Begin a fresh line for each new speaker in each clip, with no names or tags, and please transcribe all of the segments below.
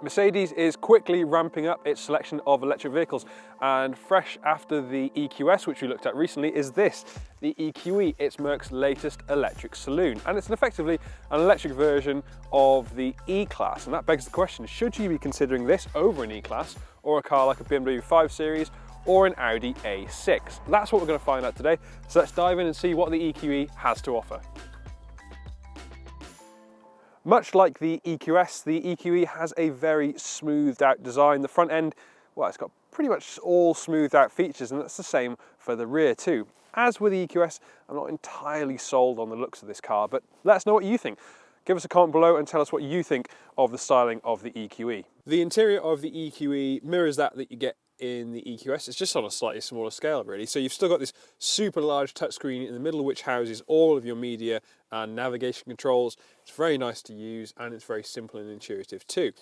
Mercedes is quickly ramping up its selection of electric vehicles, and fresh after the EQS, which we looked at recently, is this, the EQE. It's Merc's latest electric saloon, and it's effectively an electric version of the E-Class, and that begs the question, should you be considering this over an E-Class, or a car like a BMW 5 Series, or an Audi A6? That's what we're going to find out today, so let's dive in and see what the EQE has to offer. Much like the EQS, the EQE has a very smoothed out design. The front end, well, it's got pretty much all smoothed out features, and that's the same for the rear too. As with the EQS, I'm not entirely sold on the looks of this car, but let us know what you think. Give us a comment below and tell us what you think of the styling of the EQE. The interior of the EQE mirrors that you get in the EQS. It's just on a slightly smaller scale really. So you've still got this super large touchscreen in the middle, which houses all of your media and navigation controls. It's very nice to use, and it's very simple and intuitive too.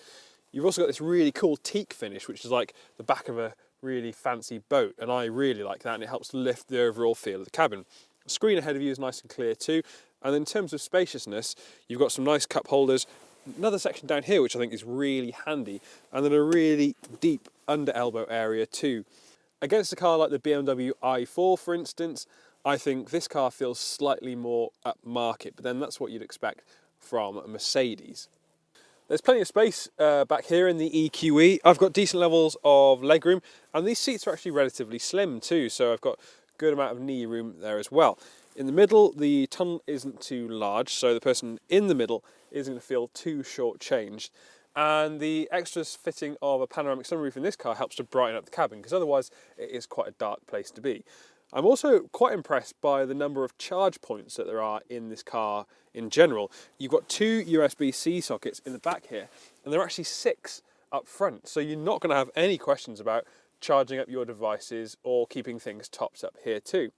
You've also got this really cool teak finish, which is like the back of a really fancy boat, and I really like that, and it helps lift the overall feel of the cabin. The screen ahead of you is nice and clear too, and in terms of spaciousness, you've got some nice cup holders, another section down here which I think is really handy, and then a really deep under elbow area too. Against a car like the BMW i4 for instance, I think this car feels slightly more upmarket, but then that's what you'd expect from a Mercedes. There's plenty of space back here in the EQE. I've got decent levels of legroom, and these seats are actually relatively slim too, so I've got a good amount of knee room there as well. In the middle, the tunnel isn't too large, so the person in the middle isn't going to feel too short-changed. And the extras fitting of a panoramic sunroof in this car helps to brighten up the cabin, because otherwise it is quite a dark place to be. I'm also quite impressed by the number of charge points that there are in this car in general. You've got 2 USB-C sockets in the back here, and there are actually 6 up front, so you're not going to have any questions about charging up your devices or keeping things topped up here too.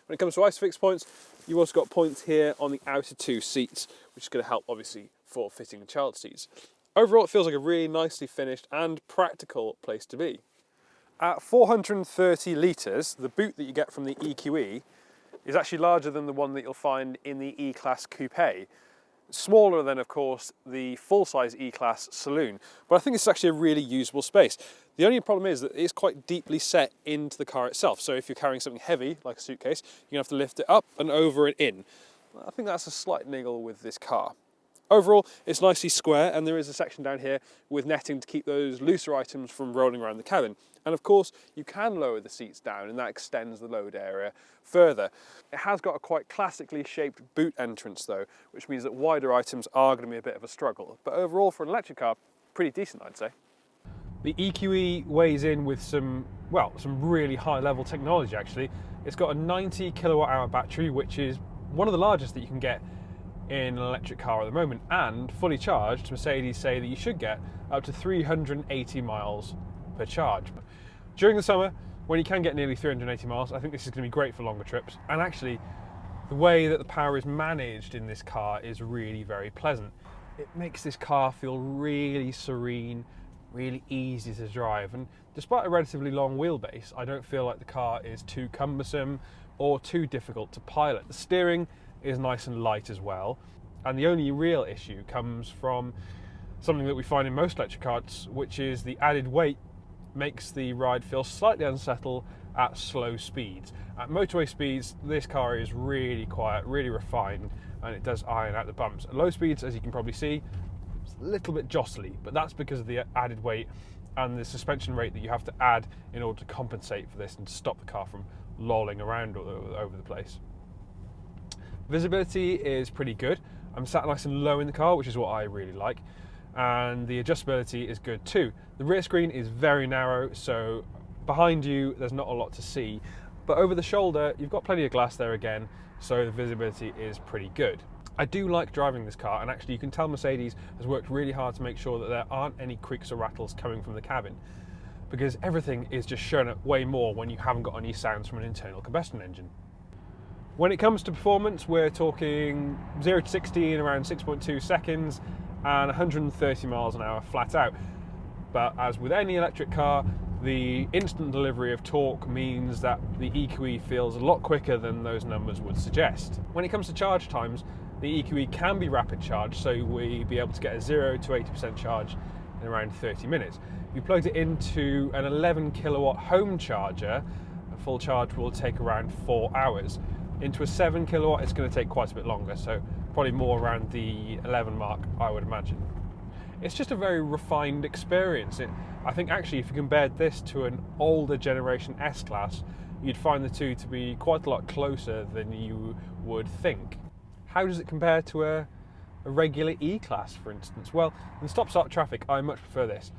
When it comes to ISOFIX points, you've also got points here on the outer 2 seats, which is going to help obviously for fitting child seats. Overall, it feels like a really nicely finished and practical place to be. At 430 litres, the boot that you get from the EQE is actually larger than the one that you'll find in the E-Class Coupe. Smaller than, of course, the full-size E-Class Saloon, but I think it's actually a really usable space. The only problem is that it's quite deeply set into the car itself, so if you're carrying something heavy, like a suitcase, you're going to have to lift it up and over and in. I think that's a slight niggle with this car. Overall, it's nicely square, and there is a section down here with netting to keep those looser items from rolling around the cabin. And of course, you can lower the seats down, and that extends the load area further. It has got a quite classically shaped boot entrance though, which means that wider items are going to be a bit of a struggle. But overall, for an electric car, pretty decent, I'd say. The EQE weighs in with some really high level technology actually. It's got a 90 kilowatt hour battery, which is one of the largest that you can get in an electric car at the moment, and fully charged, Mercedes say that you should get up to 380 miles per charge. During the summer, when you can get nearly 380 miles, I think this is going to be great for longer trips. And actually, the way that the power is managed in this car is really very pleasant. It makes this car feel really serene, really easy to drive, and despite a relatively long wheelbase, I don't feel like the car is too cumbersome or too difficult to pilot. The steering is nice and light as well, and the only real issue comes from something that we find in most electric cars, which is the added weight makes the ride feel slightly unsettled at slow speeds. At motorway speeds, this car is really quiet, really refined, and it does iron out the bumps. At low speeds, as you can probably see, it's a little bit jostly, but that's because of the added weight and the suspension rate that you have to add in order to compensate for this and to stop the car from lolling around all over the place. Visibility is pretty good. I'm sat nice and low in the car, which is what I really like, and the adjustability is good too. The rear screen is very narrow, so behind you there's not a lot to see, but over the shoulder you've got plenty of glass there again, so the visibility is pretty good. I do like driving this car, and actually you can tell Mercedes has worked really hard to make sure that there aren't any creaks or rattles coming from the cabin, because everything is just shown up way more when you haven't got any sounds from an internal combustion engine. When it comes to performance, we're talking 0 to 60 in around 6.2 seconds and 130 miles an hour flat out. But as with any electric car, the instant delivery of torque means that the EQE feels a lot quicker than those numbers would suggest. When it comes to charge times, the EQE can be rapid charge, so we'll be able to get a 0 to 80% charge in around 30 minutes. If you plugged it into an 11 kilowatt home charger, a full charge will take around 4 hours. Into a 7 kilowatt, it's going to take quite a bit longer, so probably more around the 11 mark, I would imagine. It's just a very refined experience. I think actually if you compared this to an older generation S-Class, you'd find the two to be quite a lot closer than you would think. How does it compare to a regular E-Class, for instance? Well, in stop-start traffic, I much prefer this.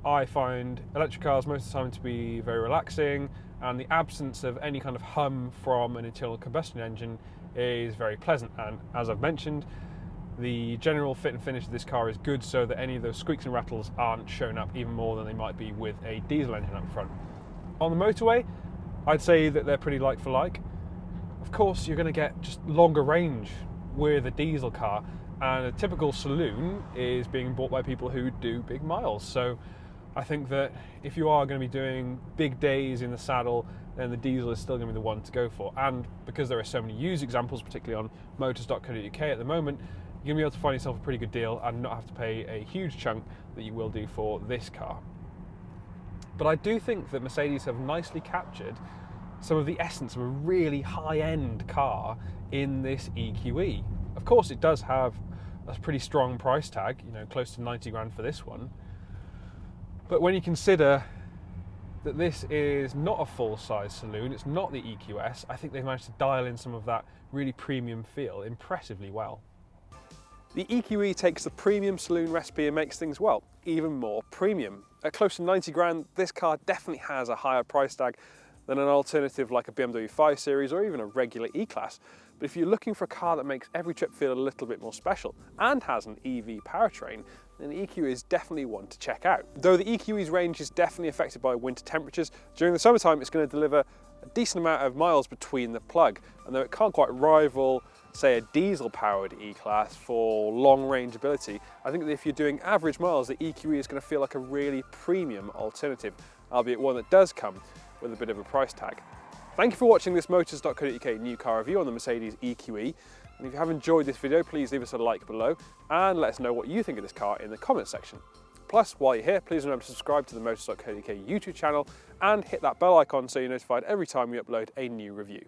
I find electric cars most of the time to be very relaxing, and the absence of any kind of hum from an internal combustion engine is very pleasant. And as I've mentioned, the general fit and finish of this car is good, so that any of those squeaks and rattles aren't shown up even more than they might be with a diesel engine up front. On the motorway, I'd say that they're pretty like for like. Of course, you're going to get just longer range with a diesel car, and a typical saloon is being bought by people who do big miles. So I think that if you are going to be doing big days in the saddle, then the diesel is still going to be the one to go for. And because there are so many used examples, particularly on Motors.co.uk at the moment, you're going to be able to find yourself a pretty good deal and not have to pay a huge chunk that you will do for this car. But I do think that Mercedes have nicely captured some of the essence of a really high-end car in this EQE. Of course, it does have a pretty strong price tag, close to 90 grand for this one. But when you consider that this is not a full-size saloon, it's not the EQS, I think they've managed to dial in some of that really premium feel impressively well. The EQE takes the premium saloon recipe and makes things, well, even more premium. At close to 90 grand, this car definitely has a higher price tag than an alternative like a BMW 5 Series or even a regular E-Class. But if you're looking for a car that makes every trip feel a little bit more special and has an EV powertrain, then the EQE is definitely one to check out. Though the EQE's range is definitely affected by winter temperatures, during the summertime it's going to deliver a decent amount of miles between the plug, and though it can't quite rival, say, a diesel-powered E-Class for long-range ability, I think that if you're doing average miles, the EQE is going to feel like a really premium alternative, albeit one that does come with a bit of a price tag. Thank you for watching this Motors.co.uk new car review on the Mercedes EQE. And if you have enjoyed this video, please leave us a like below and let us know what you think of this car in the comments section. Plus, while you're here, please remember to subscribe to the Motors.co.uk YouTube channel and hit that bell icon so you're notified every time we upload a new review.